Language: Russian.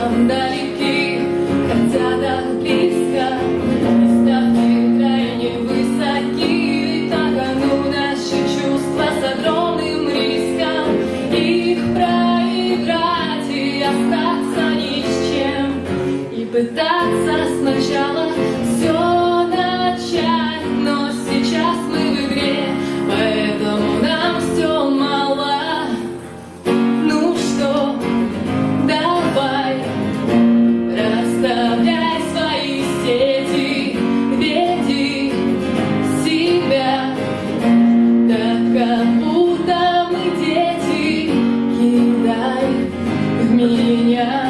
там далеки, хотя так близко, и ставки крайне высоки. Так оно наши чувства с огромным риском их проиграть и остаться ни с чем, и пытаться сначала все начать. Но сейчас мы в игре, поэтому нам все мало. Ну что, давай, расставляй свои сети, веди себя так, как будто мы дети. Кидай в меня